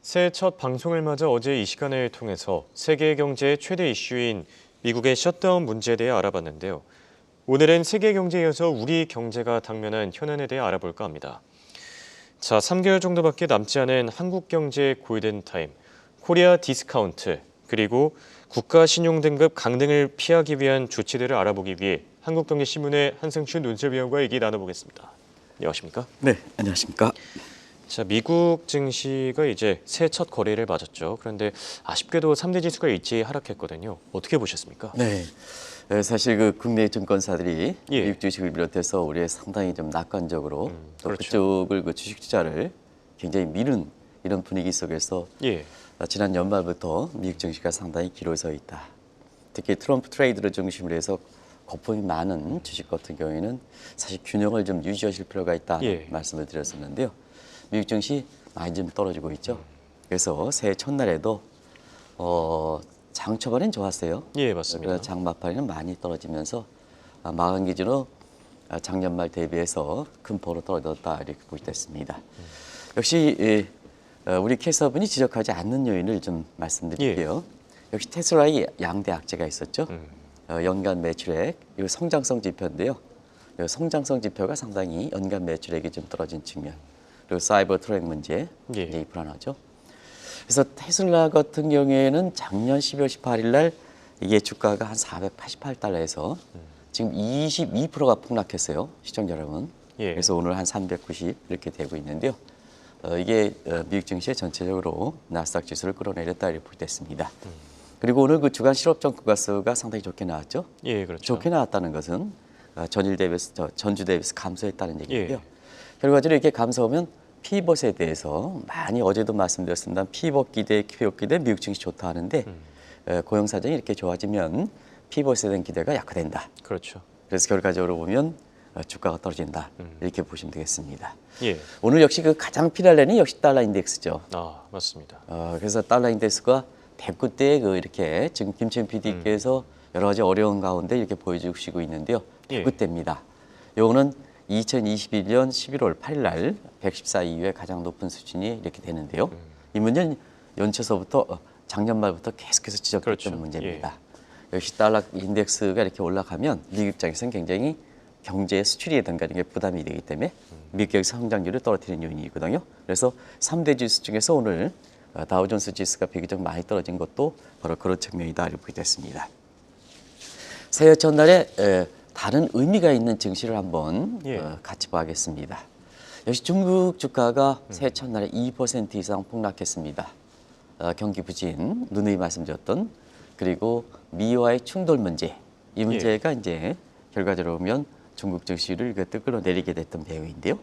새해 첫 방송을 맞아 어제 이 시간을 통해서 세계 경제의 최대 이슈인 미국의 셧다운 문제에 대해 알아봤는데요. 오늘은 세계 경제에 이어서 우리 경제가 당면한 현안에 대해 알아볼까 합니다. 자, 3개월 정도밖에 남지 않은 한국 경제의 골든타임, 코리아 디스카운트, 그리고 국가 신용 등급 강등을 피하기 위한 조치들을 알아보기 위해 한국경제신문의 한승춘 논설위원과 얘기 나눠보겠습니다. 안녕하십니까? 네, 안녕하십니까? 자, 미국 증시가 이제 새해 첫 거래를 맞았죠. 그런데 아쉽게도 3대 지수가 일제히 하락했거든요. 어떻게 보셨습니까? 네, 사실 그 국내 증권사들이 예. 미국 주식을 비롯해서 우리의 상당히 좀 낙관적으로 또 그렇죠. 그쪽을 그 주식 투자를 굉장히 미는 이런 분위기 속에서 예. 지난 연말부터 미국 증시가 상당히 기로서 있다. 특히 트럼프 트레이드를 중심으로 해서 거품이 많은 주식 같은 경우에는 사실 균형을 좀 유지하실 필요가 있다는 예. 말씀을 드렸었는데요. 미국 증시 많이 좀 떨어지고 있죠. 그래서 새해 첫날에도 장 초반엔 좋았어요. 예, 맞습니다. 그러나 장 막판에는 많이 떨어지면서 마감 기준으로 작년 말 대비해서 큰 폭으로 떨어졌다 이렇게 보시됐습니다. 역시 우리 캐서분이 지적하지 않는 요인을 좀 말씀드릴게요. 역시 테슬라의 양대 악재가 있었죠. 연간 매출액, 이 성장성 지표인데요. 이 성장성 지표가 상당히 연간 매출액이 좀 떨어진 측면. 그리고 사이버 트랙 문제, 예. 굉장히 불안하죠. 그래서 테슬라 같은 경우에는 작년 12월 18일 날 이게 주가가 한 488달러에서 지금 22%가 폭락했어요. 시청자 여러분. 예. 그래서 오늘 한 390 이렇게 되고 있는데요. 이게 미국 증시에 전체적으로 나스닥 지수를 끌어내렸다 이렇게 보됐습니다. 그리고 오늘 그 주간 실업종 구가수가 상당히 좋게 나왔죠. 예, 그렇죠. 좋게 나왔다는 것은 전주 대비해서 감소했다는 얘기인데요. 예. 결과적으로 이렇게 감소하면 피벗에 대해서 많이 어제도 말씀드렸습니다. 피벗 기대 미국 증시 좋다 하는데 고용 사정이 이렇게 좋아지면 피벗에 대한 기대가 약화된다. 그렇죠. 그래서 결과적으로 보면 주가가 떨어진다. 이렇게 보시면 되겠습니다. 예. 오늘 역시 그 가장 필요한 역시 달러 인덱스죠. 아, 맞습니다. 그래서 달러 인덱스가 109대 이렇게 지금 김치현 PD께서 여러 가지 어려운 가운데 이렇게 보여주시고 있는데요. 예. 109대입니다. 요거는 2021년 11월 8일 날 114 이후에 가장 높은 수준이 이렇게 되는데요. 이 문제는 연초서부터 작년 말부터 계속해서 지적됐던 그렇죠. 문제입니다. 역시 달러 인덱스가 이렇게 올라가면 미국 입장에서는 굉장히 경제의 수출이라든가 이런 게 부담이 되기 때문에 미국의 성장률을 떨어뜨리는 요인이거든요. 그래서 3대 지수 중에서 오늘 다우존스 지수가 비교적 많이 떨어진 것도 바로 그런 측면이다 이렇게 보겠습니다. 새해 첫날에 다른 의미가 있는 증시를 한번 같이 봐야겠습니다. 역시 중국 주가가 새해 첫날에 2% 이상 폭락했습니다. 경기 부진, 누누이 말씀드렸던 그리고 미와의 충돌 문제, 이 문제가 이제 결과적으로 보면 중국 증시를 끌어내리게 됐던 배경인데요.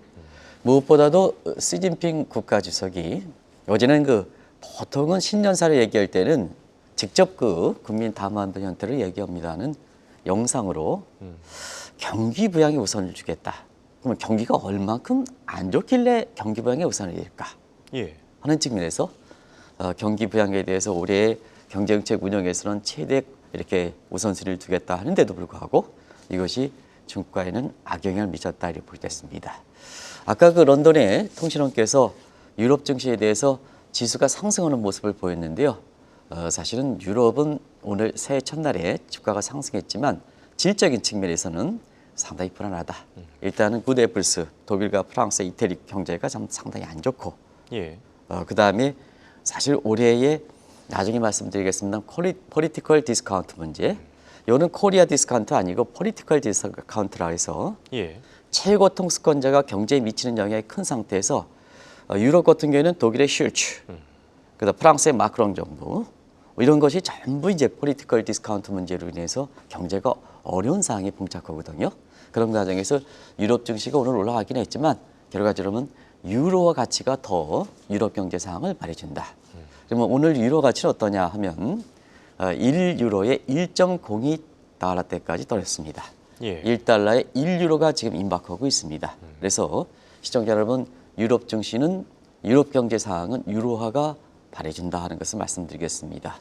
무엇보다도 시진핑 국가주석이 어제는 보통은 신년사를 얘기할 때는 직접 국민 담화한도 형태를 얘기합니다는 영상으로 경기 부양에 우선을 주겠다. 그러면 경기가 얼만큼 안 좋길래 경기 부양에 우선을 드릴까 예. 하는 측면에서 경기 부양에 대해서 올해 경제정책 운영에서는 최대 이렇게 우선순위를 두겠다 하는데도 불구하고 이것이 중국가에는 악영향을 미쳤다 이렇게 보겠습니다. 아까 런던의 통신원께서 유럽 증시에 대해서 지수가 상승하는 모습을 보였는데요. 사실은 유럽은 오늘 새해 첫날에 주가가 상승했지만 질적인 측면에서는 상당히 불안하다. 일단은 굿애플스, 독일과 프랑스, 이태리 경제가 상당히 안 좋고 예. 그다음에 사실 올해의 나중에 말씀드리겠습니다. 폴리티컬 디스카운트 문제. 이거는 코리아 디스카운트 아니고 폴리티컬 디스카운트라 해서 예. 최고 통수권자가 경제에 미치는 영향이 큰 상태에서 유럽 같은 경우에는 독일의 슐츠, 그다음 프랑스의 마크롱 정부 이런 것이 전부 이제 폴리티컬 디스카운트 문제로 인해서 경제가 어려운 상황에 봉착하거든요. 그런 과정에서 유럽 증시가 오늘 올라가긴 했지만 결과적으로는 유로화 가치가 더 유럽 경제 상황을 말해준다. 그러면 오늘 유로 가치는 어떠냐 하면 1유로에 1.02달러대까지 떨어졌습니다. 예. 1달러에 1유로가 지금 임박하고 있습니다. 그래서 시청자 여러분 유럽 증시는 유럽 경제 상황은 유로화가 발해준다 하는 것을 말씀드리겠습니다.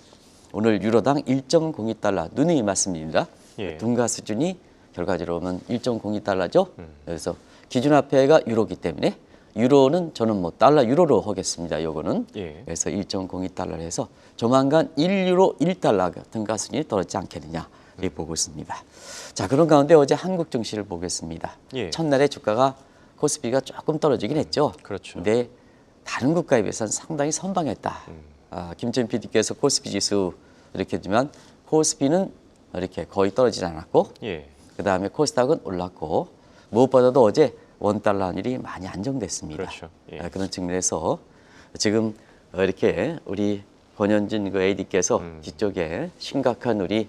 오늘 유로당 1.02달러 누누이 말씀드립니다. 예. 둔가 수준이 결과적으로는 1.02달러죠. 그래서 기준화폐가 유로기 때문에 유로는 저는 뭐 달러 유로로 하겠습니다. 요거는 예. 그래서 1.02달러를 해서 조만간 1유로 1달러 등가 수준이 떨어지지 않겠느냐 이렇게 보고 있습니다. 자, 그런 가운데 어제 한국 증시를 보겠습니다. 예. 첫날에 주가가 코스피가 조금 떨어지긴 했죠. 그렇죠. 근데 다른 국가에 비해서는 상당히 선방했다. 김천 PD께서 코스피 지수 이렇게 했지만 코스피는 이렇게 거의 떨어지지 않았고 예. 그다음에 코스닥은 올랐고 무엇보다도 어제 원달러 환율이 많이 안정됐습니다. 그렇죠. 예. 그런 측면에서 지금 이렇게 우리 권현진 그 AD께서 뒤쪽에 심각한 우리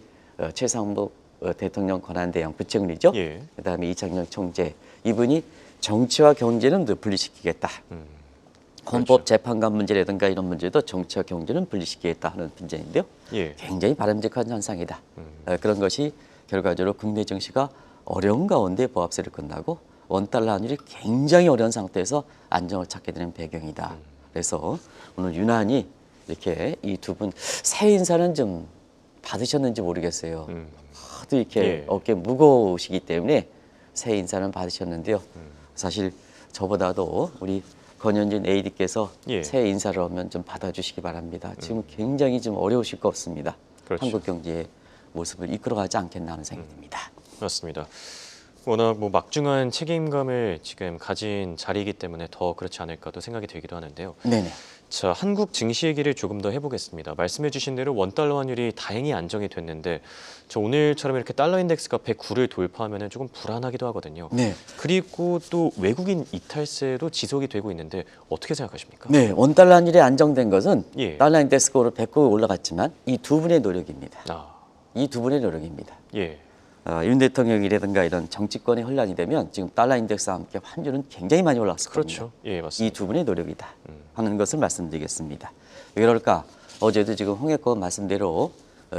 최상목 대통령 권한대행 부총리죠. 예. 그다음에 이창용 총재 이분이 정치와 경제는 분리시키겠다. 헌법 재판관 문제라든가 이런 문제도 정치와 경제는 분리시키겠다 하는 문제인데요. 예. 굉장히 바람직한 현상이다. 그런 것이 결과적으로 국내 증시가 어려운 가운데 보합세를 끝나고 원달러 환율이 굉장히 어려운 상태에서 안정을 찾게 되는 배경이다. 그래서 오늘 유난히 이렇게 이 두 분 새해 인사는 좀 받으셨는지 모르겠어요. 하도 이렇게 예. 어깨 무거우시기 때문에 새해 인사는 받으셨는데요. 사실 저보다도 우리 권현진 AD께서 예. 새해 인사를 하면 좀 받아주시기 바랍니다. 지금 굉장히 좀 어려우실 것 같습니다. 그렇죠. 한국 경제의 모습을 이끌어가지 않겠나 하는 생각이 듭니다. 맞습니다. 워낙 뭐 막중한 책임감을 지금 가진 자리이기 때문에 더 그렇지 않을까도 생각이 들기도 하는데요. 네네. 자, 한국 증시 얘기를 조금 더 해보겠습니다. 말씀해주신 대로 원달러 환율이 다행히 안정이 됐는데, 저 오늘처럼 이렇게 달러 인덱스가 109를 돌파하면 조금 불안하기도 하거든요. 네. 그리고 또 외국인 이탈세도 지속이 되고 있는데 어떻게 생각하십니까? 네, 원달러 환율이 안정된 것은 예. 달러 인덱스가 109 올라갔지만 이 두 분의 노력입니다. 아, 이 두 분의 노력입니다. 예, 윤 대통령이라든가 이런 정치권이 혼란이 되면 지금 달러 인덱스와 함께 환율은 굉장히 많이 올랐을 겁니다. 그렇죠. 예, 이 맞습니다. 두 분의 노력이다 하는 것을 말씀드리겠습니다. 왜 그럴까? 어제도 지금 홍익권 말씀대로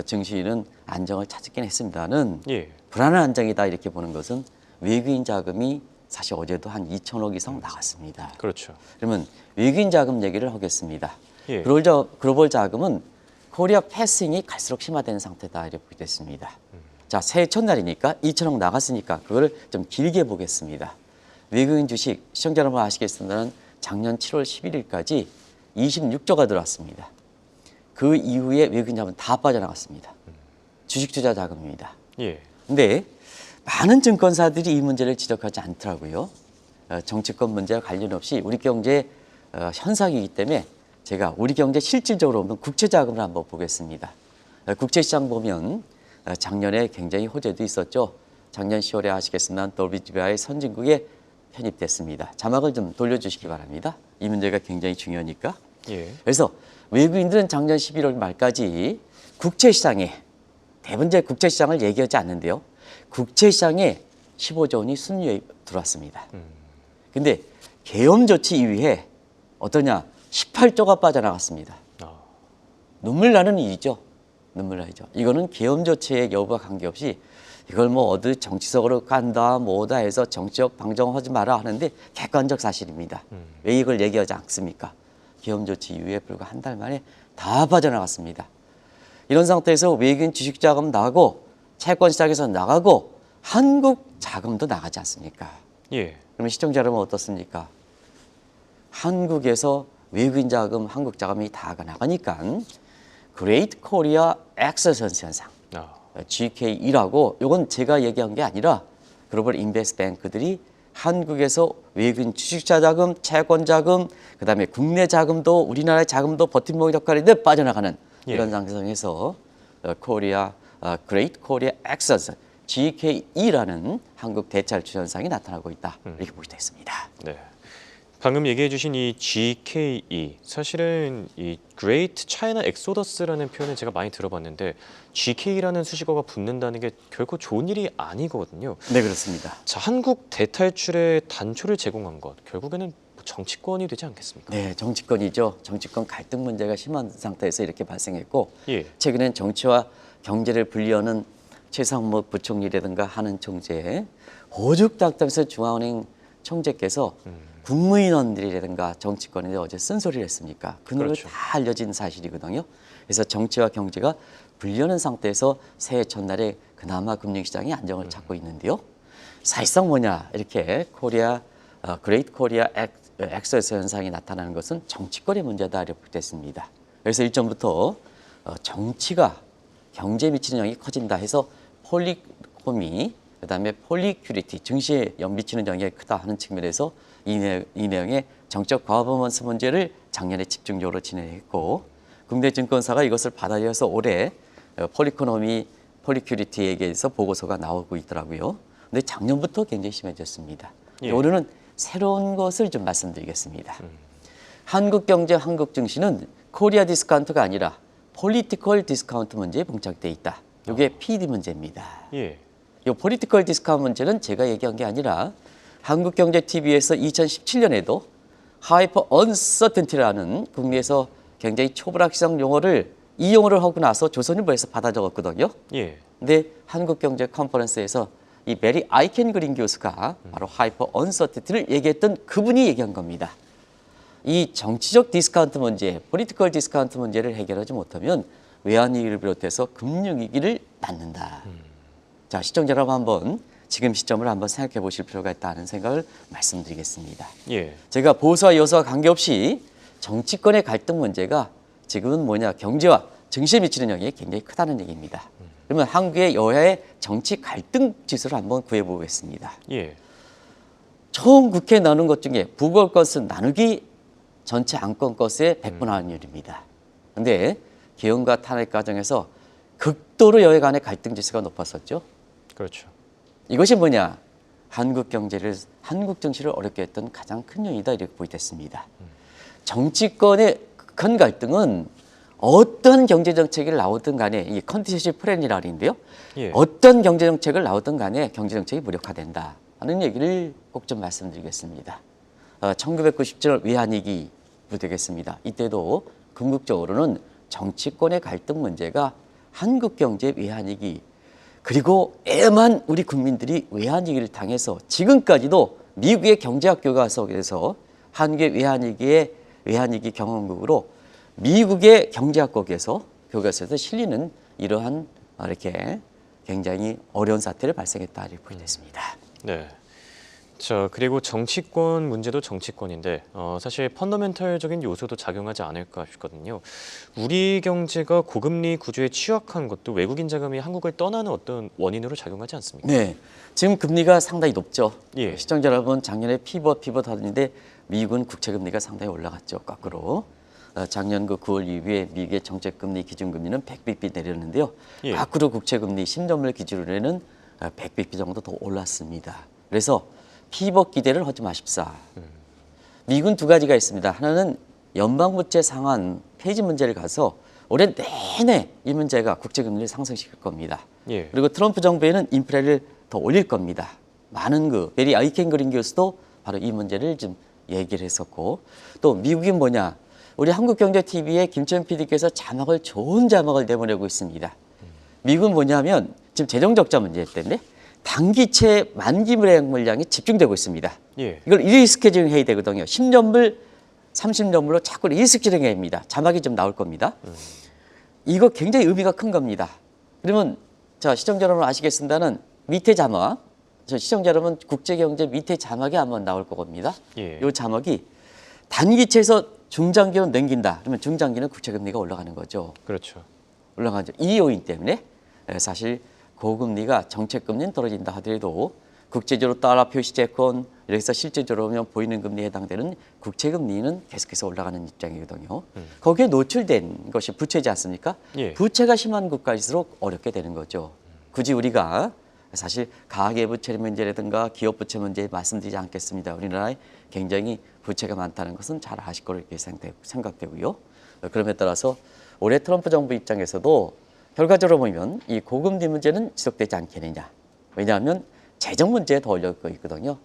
증시는 안정을 찾았긴 했습니다는 예, 불안한 안정이다 이렇게 보는 것은 외국인 자금이 사실 어제도 한 2천억 이상 나갔습니다. 그렇죠. 그러면 외국인 자금 얘기를 하겠습니다. 예. 글로벌 자금은 코리아 패싱이 갈수록 심화되는 상태다 이렇게 보게 됐습니다. 자, 새해 첫날이니까 2천억 나갔으니까 그걸 좀 길게 보겠습니다. 외국인 주식 시청자 여러분 아시겠습니다만 작년 7월 11일까지 26조가 들어왔습니다. 그 이후에 외국인 자금은 다 빠져나갔습니다. 주식 투자 자금입니다. 예, 근데 많은 증권사들이 이 문제를 지적하지 않더라고요. 정치권 문제와 관련 없이 우리 경제 현상이기 때문에 제가 우리 경제 실질적으로 보면 국채 자금을 한번 보겠습니다. 국채 시장 보면 작년에 굉장히 호재도 있었죠. 작년 10월에 아시겠지만 WTI의 선진국에 편입됐습니다. 자막을 좀 돌려주시기 바랍니다. 이 문제가 굉장히 중요하니까. 예, 그래서 외국인들은 작년 11월 말까지 국채시장에 대부분 이제 국채시장을 얘기하지 않는데요. 국채시장에 15조 원이 순유입 들어왔습니다. 근데 계엄 조치 이후에 어떠냐? 18조가 빠져나갔습니다. 아, 눈물 나는 일이죠. 눈물 나죠. 이거는 계엄 조치의 여부와 관계없이 이걸 뭐 어디 정치적으로 간다 뭐다 해서 정치적 방정하지 마라 하는데 객관적 사실입니다. 왜 이걸 얘기하지 않습니까? 계엄 조치 이후에 불과 한 달 만에 다 빠져나갔습니다. 이런 상태에서 외국인 주식 자금 나가고 채권 시장에서 나가고 한국 자금도 나가지 않습니까? 예, 그러면 시청자 여러분 어떻습니까? 한국에서 외국인 자금, 한국 자금이 다 나가니까 그레이트 코리아 엑셀런스 현상 아, GKE라고 이건 제가 얘기한 게 아니라 글로벌 인베스트 뱅크들이 한국에서 외국인 주식자 자금, 채권 자금, 그다음에 국내 자금도 우리나라의 자금도 버팀목 역할인데 빠져나가는 예. 이런 상황에서 코리아 그레이트 코리아 엑셀런스 GKE라는 한국 대찰주 현상이 나타나고 있다 이렇게 볼 수 있습니다. 네. 방금 얘기해주신 이 GKE, 사실은 이 Great China Exodus라는 표현을 제가 많이 들어봤는데 GK라는 수식어가 붙는다는 게 결코 좋은 일이 아니거든요. 네, 그렇습니다. 자, 한국 대탈출의 단초를 제공한 것, 결국에는 정치권이 되지 않겠습니까? 네, 정치권이죠. 정치권 갈등 문제가 심한 상태에서 이렇게 발생했고 예, 최근엔 정치와 경제를 분리하는 최상목 부총리라든가 하는 총재, 오죽닥닥해서 중앙은행 총재께서 국무위원들이라든가 정치권에 어제 쓴소리를 했습니까? 그 노래 그렇죠. 다 알려진 사실이거든요. 그래서 정치와 경제가 분리하는 상태에서 새해 첫날에 그나마 금융시장이 안정을 찾고 있는데요. 사실상 뭐냐 이렇게 그레이트 코리아 엑소에서 현상이 나타나는 것은 정치권의 문제다 이렇게 됐습니다. 그래서 일전부터 정치가 경제에 미치는 영향이 커진다 해서 폴리코미, 그다음에 폴리큐리티, 증시에 미치는 영향이 크다 하는 측면에서 이 내용의 정책 과퍼먼스 문제를 작년에 집중적으로 진행했고 국내 증권사가 이것을 받아들여서 올해 폴리코노미, 폴리큐리티에 대해서 보고서가 나오고 있더라고요. 근데 작년부터 굉장히 심해졌습니다. 예. 올해는 새로운 것을 좀 말씀드리겠습니다. 한국 경제, 한국 증시는 코리아 디스카운트가 아니라 폴리티컬 디스카운트 문제에 봉착돼 있다. 이게 PD 문제입니다. 예. 이 폴리티컬 디스카운트 문제는 제가 얘기한 게 아니라 한국경제TV에서 2017년에도 하이퍼 언서텐티라는 국내에서 굉장히 초불확실성 용어를 이 용어를 하고 나서 조선일보에서 받아 적었거든요. 예. 근데 한국경제 컨퍼런스에서 이 메리 아이켄 그린 교수가 바로 하이퍼 언서티티를 얘기했던 그분이 얘기한 겁니다. 이 정치적 디스카운트 문제, 폴리티컬 디스카운트 문제를 해결하지 못하면 외환위기를 비롯해서 금융위기를 낳는다. 자, 시청자 여러분 한번 지금 시점을 한번 생각해 보실 필요가 있다는 생각을 말씀드리겠습니다. 예. 제가 보수와 여수와 관계없이 정치권의 갈등 문제가 지금은 뭐냐, 경제와 증시에 미치는 영향이 굉장히 크다는 얘기입니다. 그러면 한국의 여야의 정치 갈등 지수를 한번 구해보겠습니다. 예. 총 국회에 나눈 것 중에 부거 건수 나누기 전체 안건 건수의 100분 환율입니다. 그런데 개헌과 탄핵 과정에서 극도로 여야 간의 갈등 지수가 높았었죠. 그렇죠. 이것이 뭐냐? 한국 경제를, 한국 정치를 어렵게 했던 가장 큰 요인이다 이렇게 보이됐습니다. 정치권의 큰 갈등은 어떤 경제 정책이 나오든 간에 이 컨티시시 플랜이라 하는데요. 예. 어떤 경제 정책을 나오든 간에 경제 정책이 무력화된다 하는 얘기를 꼭 좀 말씀드리겠습니다. 1997년 외환위기도 되겠습니다. 이때도 궁극적으로는 정치권의 갈등 문제가 한국 경제 외환위기, 그리고 애만 우리 국민들이 외환위기를 당해서 지금까지도 미국의 경제학 교과서에서 한국의 외환위기 경험국으로 미국의 경제학국에서 교과서에서 실리는 이러한 이렇게 굉장히 어려운 사태를 발생했다 이렇게 보여졌습니다. 네. 자, 그리고 정치권 문제도 정치권인데 사실 펀더멘털적인 요소도 작용하지 않을까 싶거든요. 우리 경제가 고금리 구조에 취약한 것도 외국인 자금이 한국을 떠나는 어떤 원인으로 작용하지 않습니까? 네, 지금 금리가 상당히 높죠. 예. 시청자 여러분, 작년에 피벗 하는데 미국은 국채금리가 상당히 올라갔죠, 거꾸로. 작년 그 9월 이후에 미국의 정책금리 기준금리는 100bp 내렸는데요. 예. 거꾸로 국채금리 10년물 기준으로는 100bp 정도 더 올랐습니다. 그래서 피벗 기대를 하지 마십사. 미국은 두 가지가 있습니다. 하나는 연방부채 상환 폐지 문제를 가서 올해 내내 이 문제가 국채금리를 상승시킬 겁니다. 예. 그리고 트럼프 정부에는 인플레를 더 올릴 겁니다. 많은 메리 아이켄 그린 교수도 바로 이 문제를 좀 얘기를 했었고, 또 미국은 뭐냐, 우리 한국경제TV의 김천 PD께서 좋은 자막을 내보내고 있습니다. 미국은 뭐냐면 지금 재정 적자 문제 때문에 단기채 만기 불이행 물량이 집중되고 있습니다. 예. 이걸 리스케줄링 해야 되거든요. 10년물, 30년물로 자꾸 리스케줄링 해야 합니다. 자막이 좀 나올 겁니다. 이거 굉장히 의미가 큰 겁니다. 그러면 자, 시청자 여러분 아시겠습니다는 밑에 자막, 저 시청자 여러분 국제경제 밑에 자막이 한번 나올 겁니다. 예. 이 자막이 단기채에서 중장기로 넘긴다. 그러면 중장기는 국채금리가 올라가는 거죠. 그렇죠. 올라가죠. 이 요인 때문에 사실 고금리가 정책금리는 떨어진다 하더라도 국제적으로 달러 표시 채권, 여기서 실제적으로 보면 보이는 금리에 해당되는 국채금리는 계속해서 올라가는 입장이거든요. 거기에 노출된 것이 부채지 않습니까? 예. 부채가 심한 국가일수록 어렵게 되는 거죠. 굳이 우리가 사실 가계부채 문제라든가 기업부채 문제 말씀드리지 않겠습니다. 우리나라에 굉장히 부채가 많다는 것은 잘 아실 거로 이렇게 생각되고요. 그럼에 따라서 올해 트럼프 정부 입장에서도 결과적으로 보면 이 고금리 문제는 지속되지 않겠느냐. 왜냐하면 재정 문제에 더 올려고 있거든요.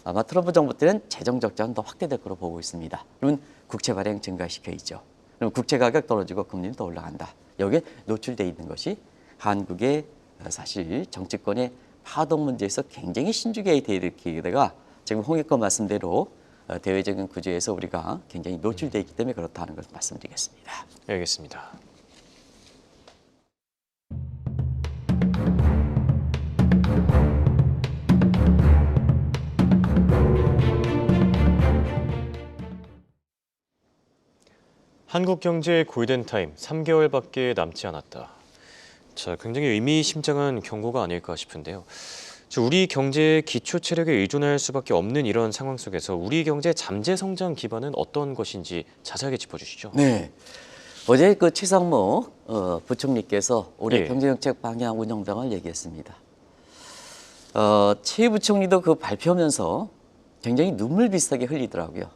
아마 트럼프 정부 때는 재정 적자는 더 확대될 거로 보고 있습니다. 그러면 국채 발행 증가시켜야죠. 그럼 국채 가격 떨어지고 금리는 더 올라간다. 여기에 노출되어 있는 것이 한국의 사실 정치권의 파동 문제에서 굉장히 신중하게 대응하기가 지금 홍익권 말씀대로 대외적인 구조에서 우리가 굉장히 노출되어 있기 때문에 그렇다는 것을 말씀드리겠습니다. 알겠습니다. 한국 경제의 골든타임 3개월밖에 남지 않았다. 자, 굉장히 의미심장한 경고가 아닐까 싶은데요. 우리 경제의 기초 체력에 의존할 수밖에 없는 이런 상황 속에서 우리 경제 잠재 성장 기반은 어떤 것인지 자세하게 짚어주시죠. 네. 어제 그 최상무 부총리께서 올해 예. 경제정책 방향 운영당을 얘기했습니다. 최 부총리도 그 발표하면서 굉장히 눈물 비슷하게 흘리더라고요.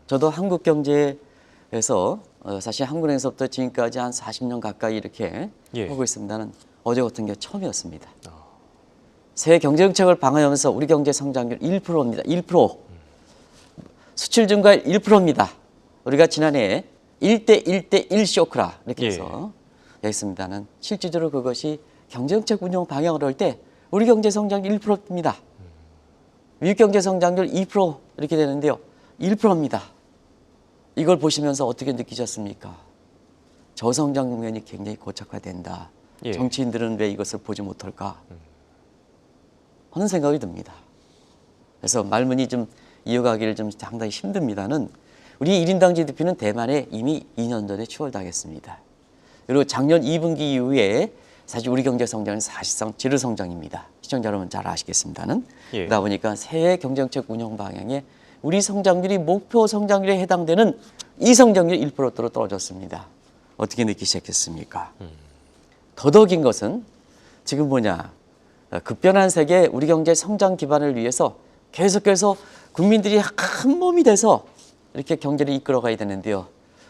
저도 한국 경제에서 사실 한국은행에서부터 지금까지 한 40년 가까이 이렇게 예. 하고 있습니다는 어제 같은 게 처음이었습니다. 새 경제정책을 방어하면서 우리 경제 성장률 1%입니다. 1%. 수출 증가율 1%입니다. 우리가 지난해 1대1 쇼크라 이렇게 해서 했습니다는 실질적으로 그것이 경제정책 운영 방향을 할 때 우리 경제 성장률 1%입니다. 미국 경제 성장률 2% 이렇게 되는데요. 1%입니다. 이걸 보시면서 어떻게 느끼셨습니까? 저성장 국면이 굉장히 고착화된다. 예. 정치인들은 왜 이것을 보지 못할까 하는 생각이 듭니다. 그래서 말문이 좀 이어가기를 좀 상당히 힘듭니다는 우리 1인당 GDP는 대만에 이미 2년 전에 추월당했습니다. 그리고 작년 2분기 이후에 사실 우리 경제 성장은 사실상 제로 성장입니다. 시청자 여러분 잘 아시겠습니다는. 예. 그러다 보니까 새해 경제정책 운영 방향에 우리 성장률이 목표 성장률에 해당되는 이 성장률 1%대로 떨어졌습니다. 어떻게 느끼셨겠습니까? 더더욱인 것은 지금 뭐냐. 급변한 세계 우리 경제 성장 기반을 위해서 계속해서 국민들이 한 몸이 돼서 이렇게 경제를 이끌어가야 되는데요.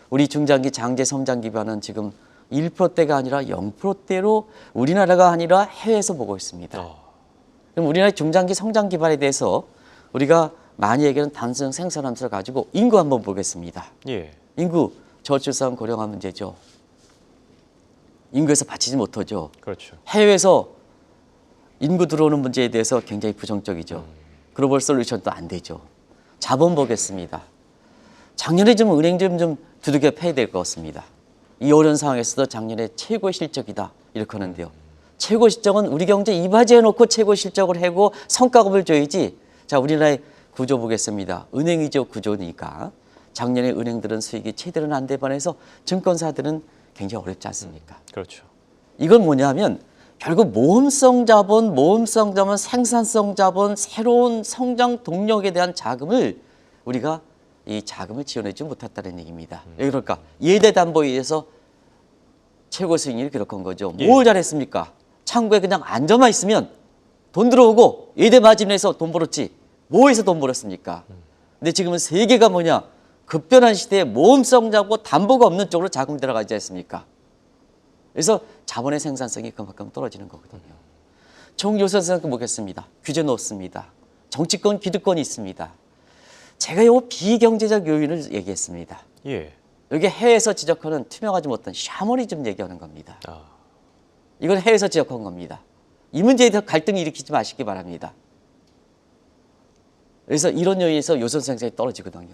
우리 중장기 장제 성장 기반은 지금 1%대가 아니라 0%대로 우리나라가 아니라 해외에서 보고 있습니다. 그럼 우리나라의 중장기 성장 기반에 대해서 우리가 많이 얘기하는 단순 생산함수를 가지고 인구 한번 보겠습니다. 예. 인구 저출산 고령화 문제죠. 인구에서 받치지 못하죠. 그렇죠. 해외에서 인구 들어오는 문제에 대해서 굉장히 부정적이죠. 글로벌 솔루션도 안 되죠. 자본 보겠습니다. 작년에 좀 은행 좀 두들겨 패야 될 것 같습니다. 이 어려운 상황에서도 작년에 최고 실적이다 이렇게 하는데요. 최고 실적은 우리 경제 이바지해 놓고 최고 실적을 하고 성과급을 줘야지. 자, 우리나라의 구조 보겠습니다. 은행위조 구조니까 작년에 은행들은 수익이 제대로 안 돼 반해서 증권사들은 굉장히 어렵지 않습니까? 그렇죠. 이건 뭐냐면 결국 모험성 자본, 생산성 자본, 새로운 성장 동력에 대한 자금을 우리가 이 자금을 지원하지 못했다는 얘기입니다. 왜 그럴까? 예대 담보에 의해서 최고 수익률이 기록한 거죠. 뭘 잘했습니까? 창구에 그냥 앉아만 있으면 돈 들어오고 예대 마진에서 돈 벌었지. 뭐에서 돈 벌었습니까? 근데 지금은 세계가 뭐냐? 급변한 시대에 모험성 자본, 담보가 없는 쪽으로 자금이 들어가지 않습니까? 그래서 자본의 생산성이 그만큼 떨어지는 거거든요. 총요소 생각 보겠습니다. 규제 넣습니다. 정치권, 기득권이 있습니다. 제가 이 비경제적 요인을 얘기했습니다. 예. 여기 해외에서 지적하는 투명하지 못한 샤머니즘 얘기하는 겁니다. 아. 이건 해외에서 지적한 겁니다. 이 문제에 대해서 갈등을 일으키지 마시기 바랍니다. 그래서 이런 요인에서 요소 생산이 떨어지거든요.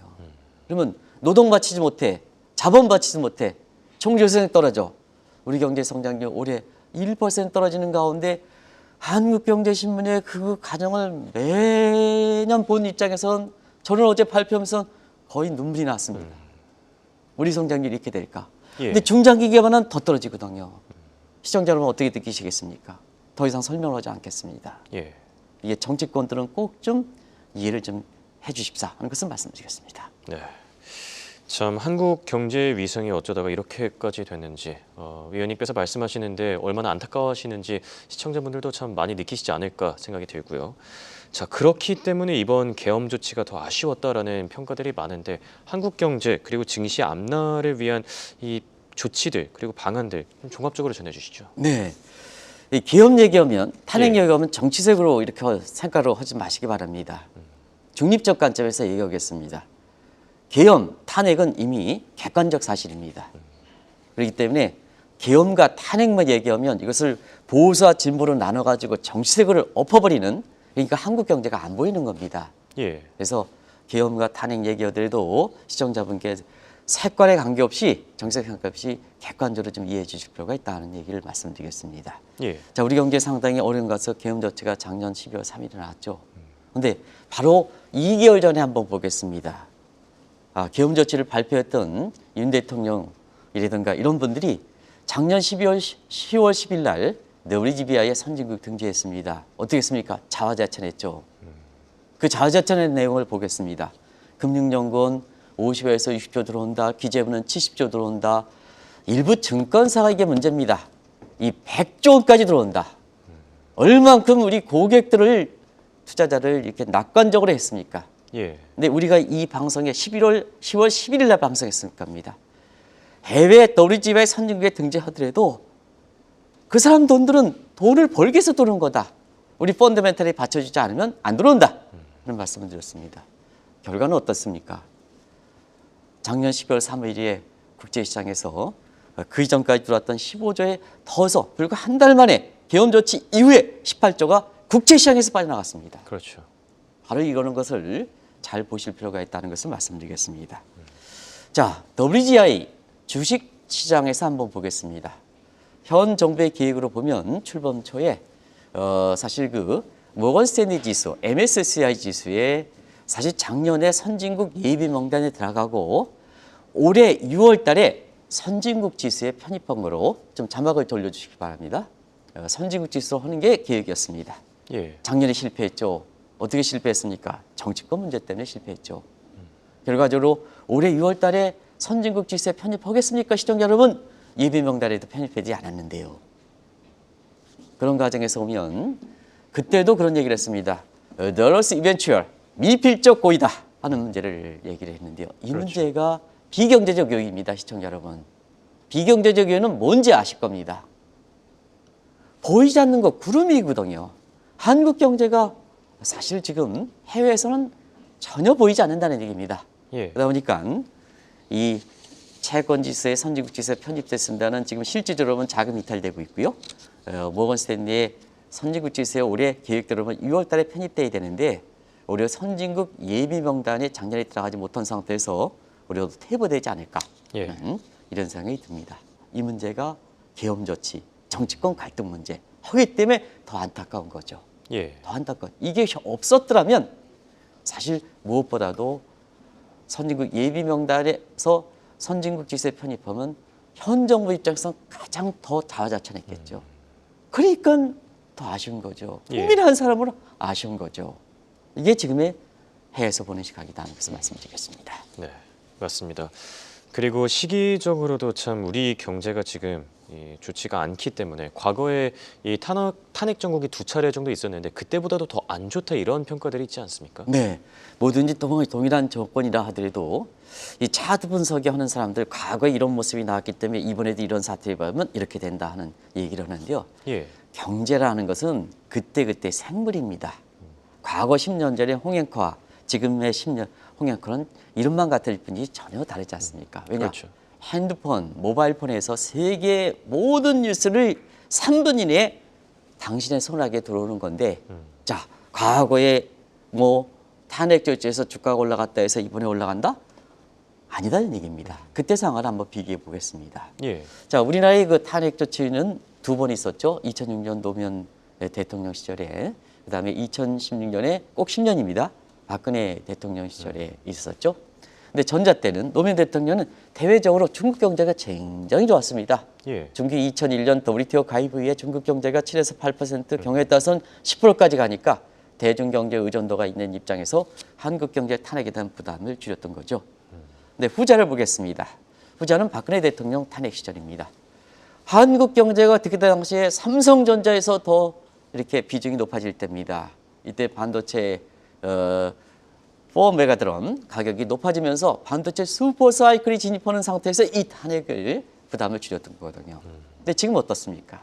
그러면 노동 바치지 못해, 자본 바치지 못해, 총요소생산이 떨어져. 우리 경제 성장률 올해 1% 떨어지는 가운데 한국경제신문의 그 가정을 매년 본 입장에선 저는 어제 발표하면서 거의 눈물이 났습니다. 우리 성장률이 이렇게 될까? 예. 근데 중장기 기반은 더 떨어지거든요. 시청자 여러분 어떻게 느끼시겠습니까? 더 이상 설명하지 않겠습니다. 예. 이게 정치권들은 꼭 좀 이해를 좀 해주십사 하는 것을 말씀드리겠습니다. 네. 참 한국 경제 위상이 어쩌다가 이렇게까지 됐는지 위원님께서 말씀하시는데 얼마나 안타까워하시는지 시청자분들도 참 많이 느끼시지 않을까 생각이 들고요. 자, 그렇기 때문에 이번 계엄 조치가 더 아쉬웠다라는 평가들이 많은데 한국 경제 그리고 증시 앞날을 위한 이 조치들 그리고 방안들 좀 종합적으로 전해주시죠. 네. 이 계엄 얘기하면 탄핵 얘기하면 정치색으로 이렇게 생각을 하지 마시기 바랍니다. 중립적 관점에서 얘기하겠습니다. 계엄, 탄핵은 이미 객관적 사실입니다. 그렇기 때문에 계엄과 탄핵만 얘기하면 이것을 보수와 진보로 나눠가지고 정치색을 엎어버리는 그러니까 한국 경제가 안 보이는 겁니다. 예. 그래서 계엄과 탄핵 얘기하더라도 시청자분께 색깔에 관계없이 정치색 관계없이 객관적으로 좀 이해해 주실 필요가 있다는 얘기를 말씀드리겠습니다. 예. 자, 우리 경제 상당히 어려운 것서 계엄 조치가 작년 12월 3일에 나왔죠. 그런데 바로 2개월 전에 한번 보겠습니다. 계엄 조치를 발표했던 윤 대통령 이라든가 이런 분들이 작년 10월 10일 날 WGBI에 선진국 등재했습니다. 어떻게 했습니까? 자화자찬했죠. 그 자화자찬의 내용을 보겠습니다. 금융연구원 50에서 60조 들어온다. 기재부는 70조 들어온다. 일부 증권사가 이게 문제입니다. 이 100조 원까지 들어온다. 얼만큼 우리 고객들을 투자자를 이렇게 낙관적으로 했습니까? 예. 근데 우리가 이 방송에 10월 11일 날 방송했을 겁니다. 해외 WGBI 선진국에 등재하더라도 그 사람 돈들은 돈을 벌기 위해서 들어오는 거다. 우리 펀더멘탈에 받쳐주지 않으면 안 들어온다. 그런 말씀을 드렸습니다. 결과는 어떻습니까? 작년 12월 3일에 국제시장에서 그 이전까지 들어왔던 15조에 더해서 불과 한 달 만에 계엄 조치 이후에 18조가 국제시장에서 빠져나갔습니다. 그렇죠. 바로 이거는 것을 잘 보실 필요가 있다는 것을 말씀드리겠습니다. 자, WGI 주식시장에서 한번 보겠습니다. 현 정부의 계획으로 보면 출범 초에 사실 그 모건 스탠리 지수, MSCI 지수에 사실 작년에 선진국 예비 명단에 들어가고 올해 6월 달에 선진국 지수에 편입한 거로 좀 자막을 돌려주시기 바랍니다. 선진국 지수로 하는 게 계획이었습니다. 예. 작년에 실패했죠. 어떻게 실패했습니까? 정치권 문제 때문에 실패했죠. 결과적으로 올해 6월 달에 선진국 지수에 편입하겠습니까? 시청자 여러분, 예비 명단에도 편입되지 않았는데요. 그런 과정에서 보면 그때도 그런 얘기를 했습니다. Dollars eventual, 미필적 고의다 하는 문제를 얘기를 했는데요. 이 그렇죠. 문제가 비경제적 요인입니다. 시청자 여러분. 비경제적 요인은 뭔지 아실 겁니다. 보이지 않는 거 구름이거든요. 한국 경제가 사실 지금 해외에서는 전혀 보이지 않는다는 얘기입니다. 예. 그러다 보니까 이 채권 지수에 선진국 지수에 편입됐습니다는 지금 실질적으로 보면 자금 이탈되고 있고요. 모건 스탠리의 선진국 지수에 올해 계획대로 보면 6월 달에 편입돼야 되는데 오히려 선진국 예비 명단에 작년에 들어가지 못한 상태에서 우리도 퇴보되지 않을까 예. 이런 생각이 듭니다. 이 문제가 계엄 조치, 정치권 갈등 문제 하기 때문에 더 안타까운 거죠. 예. 더 안타까워. 이게 없었더라면 사실 무엇보다도 선진국 예비 명단에서 선진국 지수에 편입하면 현 정부 입장에서 가장 더 자화자찬했겠죠. 그러니까 더 아쉬운 거죠. 예. 국민의 사람으로 아쉬운 거죠. 이게 지금의 해외에서 보는 시각이다 하는 것을 말씀드리겠습니다. 네, 맞습니다. 그리고 시기적으로도 참 우리 경제가 지금 좋지가 않기 때문에 과거에 이 탄핵 정국이 2차례 정도 있었는데 그때보다도 더 안 좋다 이런 평가들이 있지 않습니까? 네, 뭐든지 동일한 조건이라 하더라도 이 차트 분석이 하는 사람들 과거에 이런 모습이 나왔기 때문에 이번에도 이런 사태에 보면 이렇게 된다 하는 얘기를 하는데요. 예. 경제라는 것은 그때그때 생물입니다. 과거 10년 전에 홍행커와 지금의 10년 홍행커는 이름만 같을 뿐이지 전혀 다르지 않습니까? 왜냐? 그렇죠. 핸드폰, 모바일폰에서 세계 모든 뉴스를 3분 이내에 당신의 손아귀에 들어오는 건데 자, 과거에 뭐 탄핵 조치에서 주가가 올라갔다 해서 이번에 올라간다? 아니다는 얘기입니다. 그때 상황을 한번 비교해 보겠습니다. 예. 자, 우리나라의 그 탄핵 조치는 2번 있었죠. 2006년 노무현 대통령 시절에, 그다음에 2016년에 꼭 10년입니다. 박근혜 대통령 시절에 있었죠. 근데 전자 때는 노무현 대통령은 대외적으로 중국 경제가 굉장히 좋았습니다. 예. 중국이 2001년 WTO 가입 이후에 중국 경제가 7에서 8% 경우에 따라서는 10%까지 가니까 대중경제 의존도가 있는 입장에서 한국 경제 탄핵에 대한 부담을 줄였던 거죠. 근데 후자를 보겠습니다. 후자는 박근혜 대통령 탄핵 시절입니다. 한국 경제가 그때 당시에 삼성전자에서 더 이렇게 비중이 높아질 때입니다. 이때 반도체 4메가트론 가격이 높아지면서 반도체 슈퍼 사이클이 진입하는 상태에서 이 탄핵을 부담을 줄였던 거거든요. 근데 지금 어떻습니까?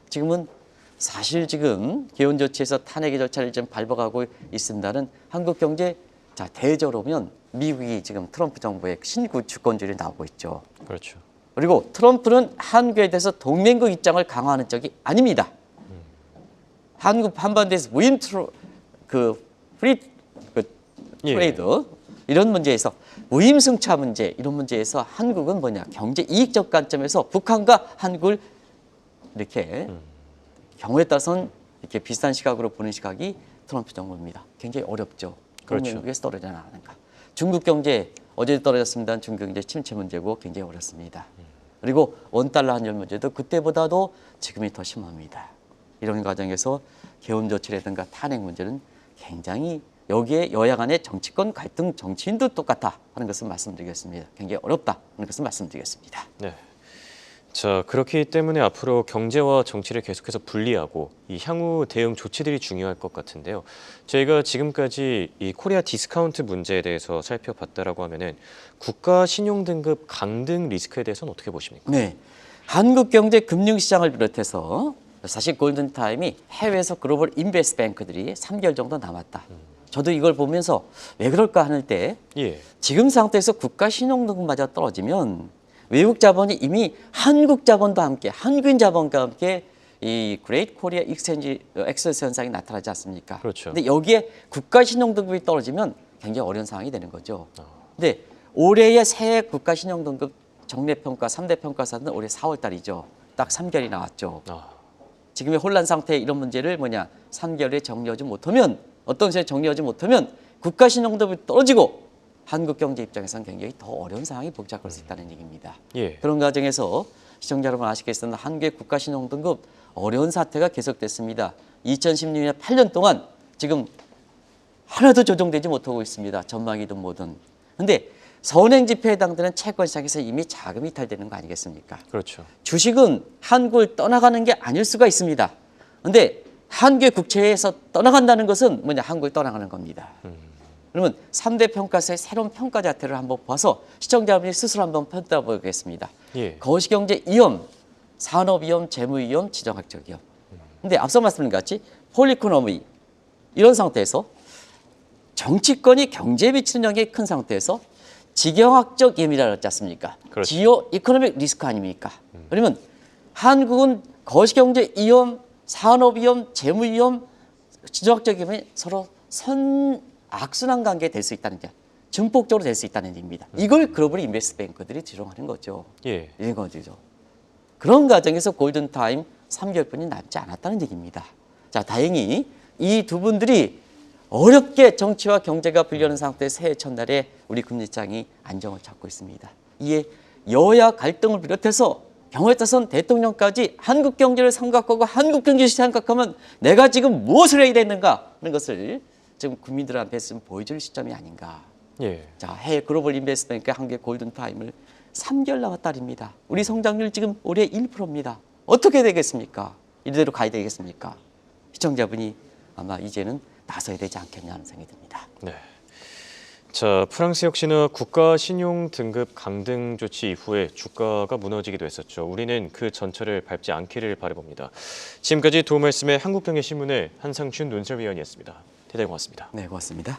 지금은 사실 지금 계엄 조치에서 탄핵의 절차를 좀 밟아가고 있습니다는 한국 경제 자 대외적으로 보면 미국이 지금 트럼프 정부의 신구 주권주의를 나오고 있죠. 그렇죠. 그리고 트럼프는 한국에 대해서 동맹국 입장을 강화하는 쪽이 아닙니다. 한국 한반도에서 무임 프리 트레이드 이런 문제에서 무임 승차 문제 이런 문제에서 한국은 뭐냐 경제 이익적 관점에서 북한과 한국을 이렇게 경우에 따라서는 이렇게 비슷한 시각으로 보는 시각이 트럼프 정부입니다. 굉장히 어렵죠. 그렇죠. 동맹국에서 떨어지지 않는가. 중국 경제 어제 떨어졌습니다. 중국 경제 침체 문제고 굉장히 어렵습니다. 그리고 원달러 환율 문제도 그때보다도 지금이 더 심합니다. 이런 과정에서 계엄 조치라든가 탄핵 문제는 굉장히 여기에 여야 간의 정치권 갈등, 정치인도 똑같다 하는 것을 말씀드리겠습니다. 굉장히 어렵다 하는 것을 말씀드리겠습니다. 네. 자, 그렇기 때문에 앞으로 경제와 정치를 계속해서 분리하고 이 향후 대응 조치들이 중요할 것 같은데요. 저희가 지금까지 이 코리아 디스카운트 문제에 대해서 살펴봤다라고 하면은 국가 신용 등급 강등 리스크에 대해서는 어떻게 보십니까? 네, 한국 경제 금융시장을 비롯해서 사실 골든타임이 해외에서 글로벌 인베스트 뱅크들이 3개월 정도 남았다. 저도 이걸 보면서 왜 그럴까 하는 때 예. 지금 상태에서 국가 신용등급마저 떨어지면 외국 자본이 이미 한국 자본과 함께 한국인 자본과 함께 이 그레이트 코리아 엑셀런스 현상이 나타나지 않습니까? 그렇죠. 근데 여기에 국가 신용등급이 떨어지면 굉장히 어려운 상황이 되는 거죠. 근데 올해의 새해 국가 신용등급 정례평가 3대 평가사는 올해 4월 달이죠. 딱 3개월이 나왔죠. 아, 지금의 혼란 상태의 이런 문제를 3개월에 정리하지 못하면 어떤 시에 정리하지 못하면 국가 신용등급이 떨어지고 한국 경제 입장에서는 굉장히 더 어려운 상황이 복잡할 수 있다는 얘기입니다. 예. 그런 과정에서 시청자 여러분 아시겠으나 한국의 국가 신용등급 어려운 사태가 계속됐습니다. 2016년 8년 동안 지금 하나도 조정되지 못하고 있습니다. 전망이든 뭐든. 근데 선행 지표에 해당되는 채권 시장에서 이미 자금이 이탈되는 거 아니겠습니까? 그렇죠. 주식은 한국을 떠나가는 게 아닐 수가 있습니다. 그런데 한국의 국채에서 떠나간다는 것은 한국을 떠나가는 겁니다. 그러면 3대 평가사의 새로운 평가 자태를 한번 봐서 시청자분이 스스로 한번 평가해 보겠습니다. 예. 거시경제 위험, 산업 위험, 재무 위험, 지정학적 위험. 근데 앞서 말씀드린 것 같이 폴리코노미 이런 상태에서 정치권이 경제에 미치는 영향이 큰 상태에서 지경학적 위험이라고 했지 않습니까? 그렇죠. 지오 이코노믹 리스크 아닙니까? 그러면 한국은 거시경제 위험, 산업 위험, 재무 위험, 지정학적 위험이 서로 악순환 관계가 될 수 있다는 게 증폭적으로 될 수 있다는 얘기입니다. 이걸 글로벌 인베스트 뱅커들이 지롱하는 거죠. 예. 이런 거죠. 그런 과정에서 골든타임 3개월뿐이 남지 않았다는 얘기입니다. 자, 다행히 이 두 분들이 어렵게 정치와 경제가 분리하는 상태의 새해 첫날에 우리 금리장이 안정을 찾고 있습니다. 이에 여야 갈등을 비롯해서 경우에 따라서는 대통령까지 한국 경제를 생각하고 한국 경제를 생각하면 내가 지금 무엇을 해야 되는가 하는 것을 지금 국민들한테 좀 보여줄 시점이 아닌가. 예. 자, 해외 글로벌 인베스트뱅크의 한국의 골든타임을 3개월 남았다입니다. 우리 성장률 지금 올해 1%입니다. 어떻게 되겠습니까? 이대로 가야 되겠습니까? 시청자분이 아마 이제는 나서야 되지 않겠냐 하는 생각이 듭니다. 네. 자, 프랑스 역시나 국가 신용 등급 강등 조치 이후에 주가가 무너지기도 했었죠. 우리는 그 전철을 밟지 않기를 바라봅니다. 지금까지 도움 말씀의 한국경제신문의 한상춘 논설위원이었습니다. 대단히 고맙습니다. 네, 고맙습니다.